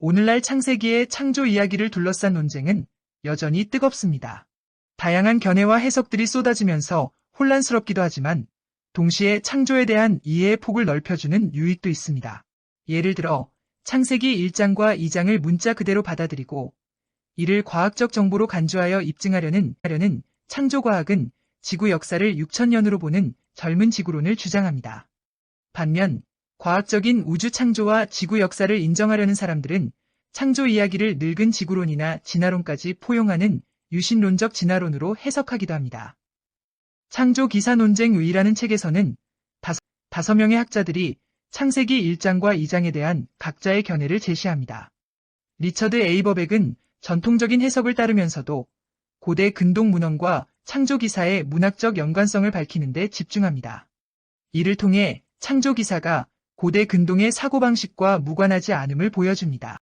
오늘날 창세기의 창조 이야기를 둘러싼 논쟁은 여전히 뜨겁습니다. 다양한 견해와 해석들이 쏟아지면서 혼란스럽기도 하지만 동시에 창조에 대한 이해의 폭을 넓혀주는 유익도 있습니다. 예를 들어 창세기 1장과 2장을 문자 그대로 받아들이고 이를 과학적 정보로 간주하여 입증하려는 창조과학은 지구 역사를 6천년으로 보는 젊은 지구론을 주장합니다. 반면 과학적인 우주 창조와 지구 역사를 인정하려는 사람들은 창조 이야기를 늙은 지구론이나 진화론까지 포용하는 유신론적 진화론으로 해석하기도 합니다. 창조 기사 논쟁 위라는 책에서는 5명의 학자들이 창세기 1장과 2장에 대한 각자의 견해를 제시합니다. 리처드 A. 버백은 전통적인 해석을 따르면서도 고대 근동 문헌과 창조 기사의 문학적 연관성을 밝히는 데 집중합니다. 이를 통해 창조 기사가 고대 근동의 사고방식과 무관하지 않음을 보여줍니다.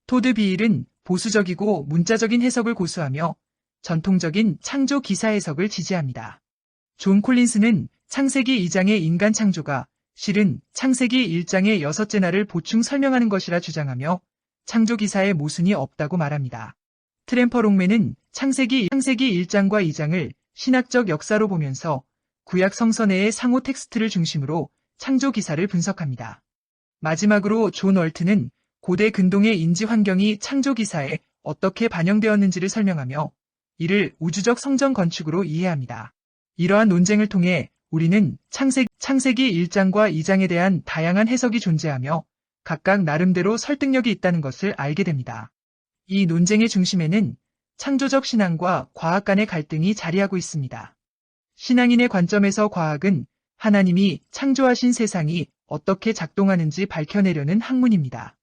토드 비일은 보수적이고 문자적인 해석을 고수하며 전통적인 창조 기사 해석을 지지합니다. 존 콜린스는 창세기 2장의 인간 창조가 실은 창세기 1장의 6째 날을 보충 설명하는 것이라 주장하며 창조 기사에 모순이 없다고 말합니다. 트램퍼 롱맨은 창세기 1장과 2장을 신학적 역사로 보면서 구약 성서 내의 상호 텍스트를 중심으로 창조 기사를 분석합니다. 마지막으로 존 월트는 고대 근동의 인지 환경이 창조 기사에 어떻게 반영되었는지를 설명하며 이를 우주적 성전 건축으로 이해합니다. 이러한 논쟁을 통해 우리는 창세기 1장과 2장에 대한 다양한 해석이 존재하며 각각 나름대로 설득력이 있다는 것을 알게 됩니다. 이 논쟁의 중심에는 창조적 신앙과 과학 간의 갈등이 자리하고 있습니다. 신앙인의 관점에서 과학은 하나님이 창조하신 세상이 어떻게 작동하는지 밝혀내려는 학문입니다.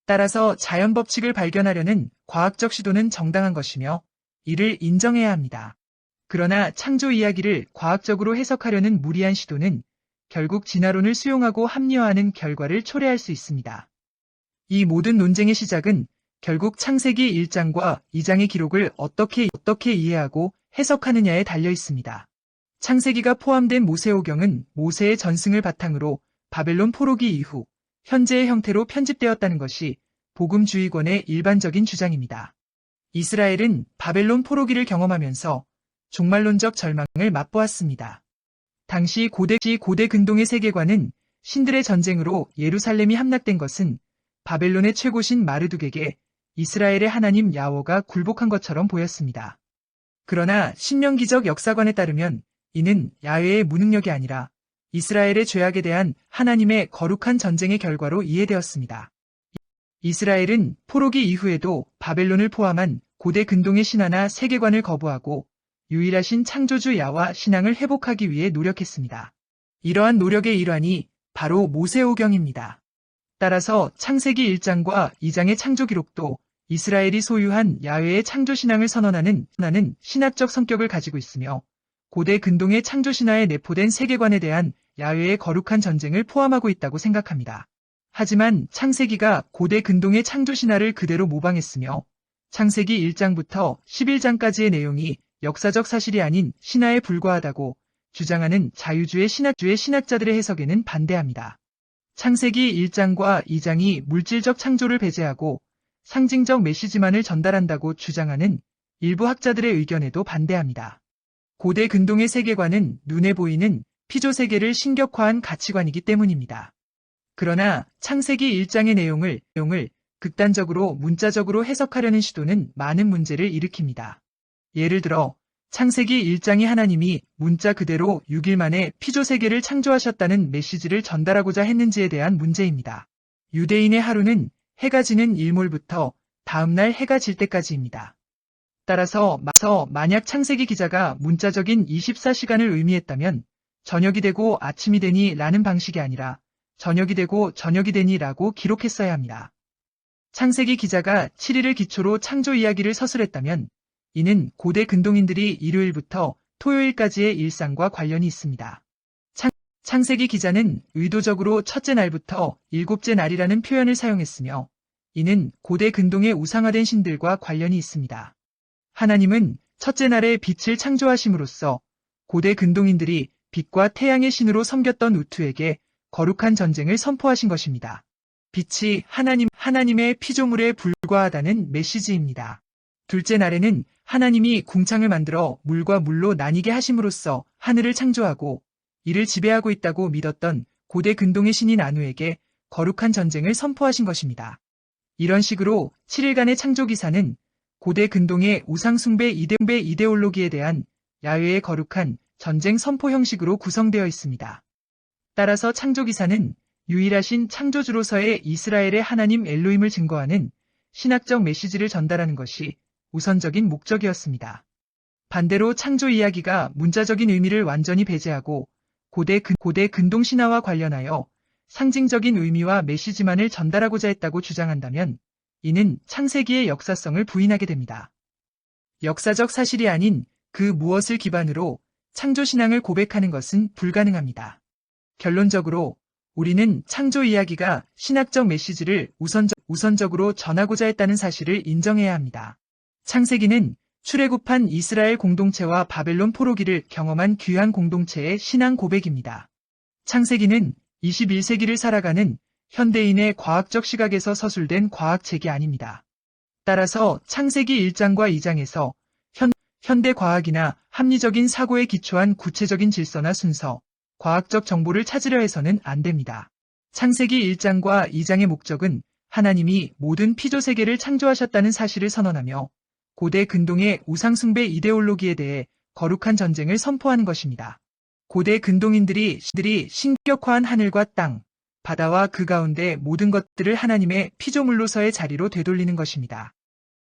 따라서 자연 법칙을 발견하려는 과학적 시도는 정당한 것이며 이를 인정해야 합니다. 그러나 창조 이야기를 과학적으로 해석하려는 무리한 시도는 결국 진화론을 수용하고 합리화하는 결과를 초래할 수 있습니다. 이 모든 논쟁의 시작은 결국 창세기 1장과 2장의 기록을 어떻게 이해하고 해석하느냐에 달려 있습니다. 창세기가 포함된 모세오경은 모세의 전승을 바탕으로 바벨론 포로기 이후 현재의 형태로 편집되었다는 것이 복음주의권의 일반적인 주장입니다. 이스라엘은 바벨론 포로기를 경험하면서 종말론적 절망을 맛보았습니다. 당시 고대 근동의 세계관은 신들의 전쟁으로 예루살렘이 함락된 것은 바벨론의 최고신 마르둑에게 이스라엘의 하나님 야훼가 굴복한 것처럼 보였습니다. 그러나 신명기적 역사관에 따르면 이는 야훼의 무능력이 아니라 이스라엘의 죄악에 대한 하나님의 거룩한 전쟁의 결과로 이해되었습니다. 이스라엘은 포로기 이후에도 바벨론을 포함한 고대 근동의 신화나 세계관을 거부하고 유일하신 창조주 야훼 신앙을 회복하기 위해 노력했습니다. 이러한 노력의 일환이 바로 모세오경입니다. 따라서 창세기 1장과 2장의 창조 기록도 이스라엘이 소유한 야훼의 창조 신앙을 선언하는 신학적 성격을 가지고 있으며 고대 근동의 창조 신화에 내포된 세계관에 대한 야훼의 거룩한 전쟁을 포함하고 있다고 생각합니다. 하지만 창세기가 고대 근동의 창조 신화를 그대로 모방했으며 창세기 1장부터 11장까지의 내용이 역사적 사실이 아닌 신화에 불과하다고 주장하는 자유주의 신학자들의 해석에는 반대합니다. 창세기 1장과 2장이 물질적 창조를 배제하고 상징적 메시지만을 전달한다고 주장하는 일부 학자들의 의견에도 반대합니다. 고대 근동의 세계관은 눈에 보이는 피조세계를 신격화한 가치관이기 때문입니다. 그러나 창세기 1장의 내용을 극단적으로 문자적으로 해석하려는 시도는 많은 문제를 일으킵니다. 예를 들어 창세기 1장이 하나님이 문자 그대로 6일 만에 피조세계를 창조하셨다는 메시지를 전달하고자 했는지에 대한 문제입니다. 유대인의 하루는 해가 지는 일몰부터 다음날 해가 질 때까지입니다. 따라서 만약 창세기 기자가 문자적인 24시간을 의미했다면 저녁이 되고 아침이 되니 라는 방식이 아니라 저녁이 되고 저녁이 되니 라고 기록했어야 합니다. 창세기 기자가 7일을 기초로 창조 이야기를 서술했다면 이는 고대 근동인들이 일요일부터 토요일까지의 일상과 관련이 있습니다. 창세기 기자는 의도적으로 첫째 날부터 일곱째 날이라는 표현을 사용했으며 이는 고대 근동의 우상화된 신들과 관련이 있습니다. 하나님은 첫째 날에 빛을 창조하심으로써 고대 근동인들이 빛과 태양의 신으로 섬겼던 우투에게 거룩한 전쟁을 선포하신 것입니다. 빛이 하나님의 피조물에 불과하다는 메시지입니다. 둘째 날에는 하나님이 궁창을 만들어 물과 물로 나뉘게 하심으로써 하늘을 창조하고 이를 지배하고 있다고 믿었던 고대 근동의 신인 아누에게 거룩한 전쟁을 선포하신 것입니다. 이런 식으로 7일간의 창조기사는 고대 근동의 우상숭배 이데올로기에 대한 야훼의 거룩한 전쟁 선포 형식으로 구성되어 있습니다. 따라서 창조기사는 유일하신 창조주로서의 이스라엘의 하나님 엘로힘을 증거하는 신학적 메시지를 전달하는 것이 우선적인 목적이었습니다. 반대로 창조 이야기가 문자적인 의미를 완전히 배제하고 고대 근동 신화와 관련하여 상징적인 의미와 메시지만을 전달하고자 했다고 주장한다면 이는 창세기의 역사성을 부인하게 됩니다. 역사적 사실이 아닌 그 무엇을 기반으로 창조신앙을 고백하는 것은 불가능합니다. 결론적으로 우리는 창조 이야기가 신학적 메시지를 우선적으로 전하고자 했다는 사실을 인정해야 합니다. 창세기는 출애굽한 이스라엘 공동체와 바벨론 포로기를 경험한 귀한 공동체의 신앙 고백입니다. 창세기는 21세기를 살아가는 현대인의 과학적 시각에서 서술된 과학책이 아닙니다. 따라서 창세기 1장과 2장에서 현대 과학이나 합리적인 사고에 기초한 구체적인 질서나 순서, 과학적 정보를 찾으려 해서는 안 됩니다. 창세기 1장과 2장의 목적은 하나님이 모든 피조 세계를 창조하셨다는 사실을 선언하며 고대 근동의 우상숭배 이데올로기에 대해 거룩한 전쟁을 선포하는 것입니다. 고대 근동인들이 신격화한 하늘과 땅, 바다와 그 가운데 모든 것들을 하나님의 피조물로서의 자리로 되돌리는 것입니다.